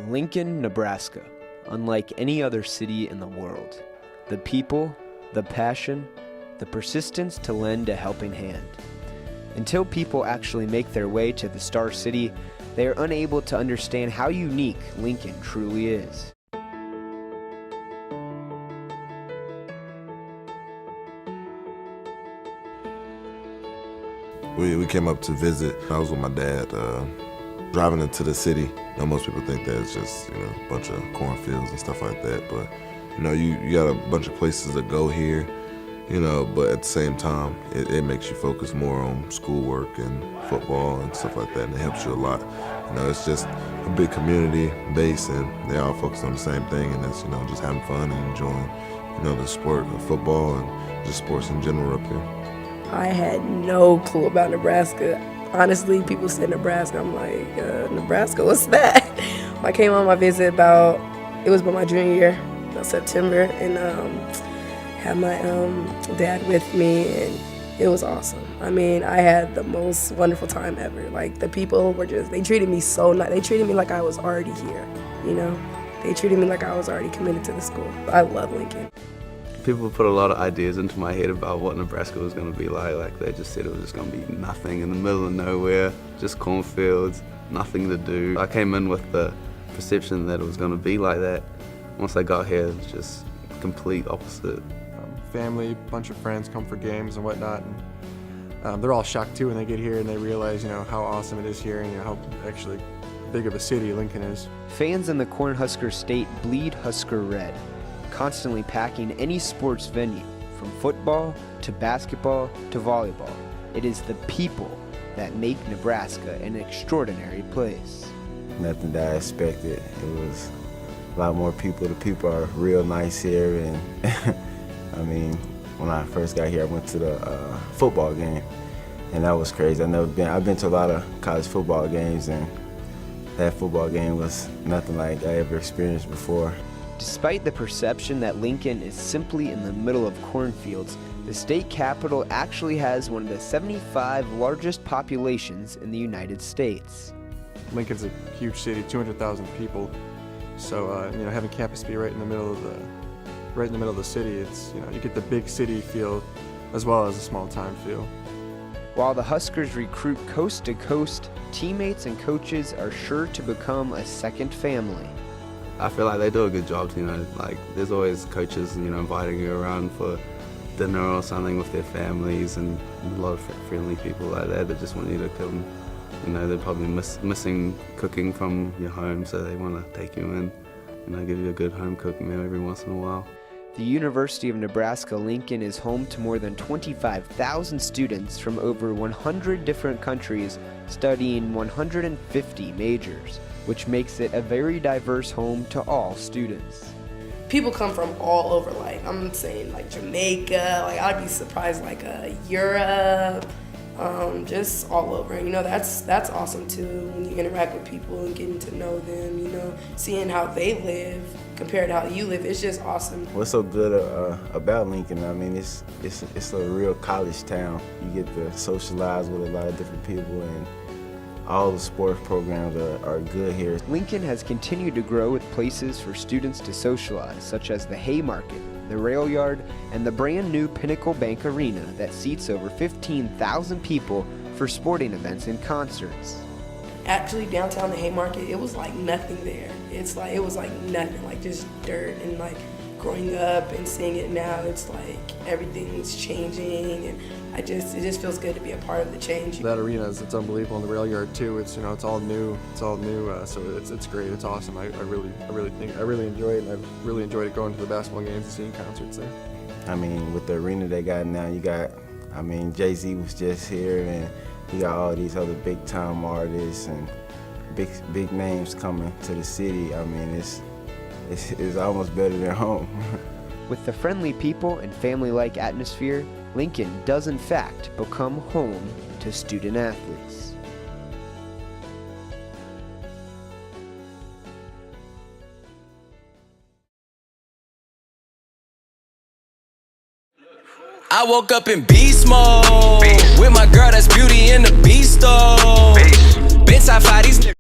Lincoln, Nebraska, unlike any other city in the world. The people, the passion, the persistence to lend a helping hand. Until people actually make their way to the Star City, they are unable to understand how unique Lincoln truly is. We came up to visit. I was with my dad driving into the city. You know, most people think that it's just a bunch of cornfields and stuff like that, but you got a bunch of places to go here. But at the same time, it makes you focus more on schoolwork and football and stuff like that, and it helps you a lot. It's just a big community base, and they all focus on the same thing, and it's just having fun and enjoying the sport of football and just sports in general up here. I had no clue about Nebraska. Honestly, people said Nebraska. I'm like, Nebraska, what's that? I came on my visit it was about my junior year, about September, and had my dad with me, and it was awesome. I mean, I had the most wonderful time ever. Like, the people were they treated me so nice. They treated me like I was already here, They treated me like I was already committed to the school. I love Lincoln. People put a lot of ideas into my head about what Nebraska was going to be like. Like, they just said it was just going to be nothing in the middle of nowhere, just cornfields, nothing to do. I came in with the perception that it was going to be like that. Once I got here, it was just complete opposite. Family, bunch of friends come for games and whatnot, and they're all shocked too when they get here and they realize how awesome it is here and how actually big of a city Lincoln is. Fans in the Cornhusker State bleed Husker red, constantly packing any sports venue, from football to basketball to volleyball. It is the people that make Nebraska an extraordinary place. Nothing that I expected. It was a lot more people. The people are real nice here, and I mean, when I first got here, I went to the football game, and that was crazy. I've been to a lot of college football games, and that football game was nothing like I ever experienced before. Despite the perception that Lincoln is simply in the middle of cornfields, the state capital actually has one of the 75 largest populations in the United States. Lincoln's a huge city, 200,000 people. So having campus be right in the middle of the city, it's you get the big city feel as well as a small town feel. While the Huskers recruit coast to coast, teammates and coaches are sure to become a second family. I feel like they do a good job, like there's always coaches, inviting you around for dinner or something with their families, and a lot of friendly people like that just want you to come. They're probably missing cooking from your home, so they want to take you in, give you a good home cooked meal every once in a while. The University of Nebraska-Lincoln is home to more than 25,000 students from over 100 different countries studying 150 majors, which makes it a very diverse home to all students. People come from all over, I'm saying Jamaica, I'd be surprised, Europe, just all over. That's awesome too, when you interact with people and getting to know them, seeing how they live compared to how you live. It's just awesome. What's so good about Lincoln? I mean, it's a real college town. You get to socialize with a lot of different people, and all the sports programs are good here. Lincoln has continued to grow with places for students to socialize, such as the Haymarket, the Rail Yard, and the brand new Pinnacle Bank Arena that seats over 15,000 people for sporting events and concerts. Actually, downtown the Haymarket, it was like nothing there. It was like nothing, just dirt. And growing up and seeing it now, it's everything's changing, and it just feels good to be a part of the change. That arena it's unbelievable, in the Rail Yard too. It's it's all new, so it's great. It's awesome. I really enjoy it, and I've really enjoyed it going to the basketball games and seeing concerts there. I mean, with the arena they got now, Jay-Z was just here, and you got all these other big time artists and big names coming to the city. I mean, it's almost better than home. With the friendly people and family-like atmosphere, Lincoln does in fact become home to student athletes. I woke up in beast mode with my girl, that's Beauty and the Beast. Been top 5 these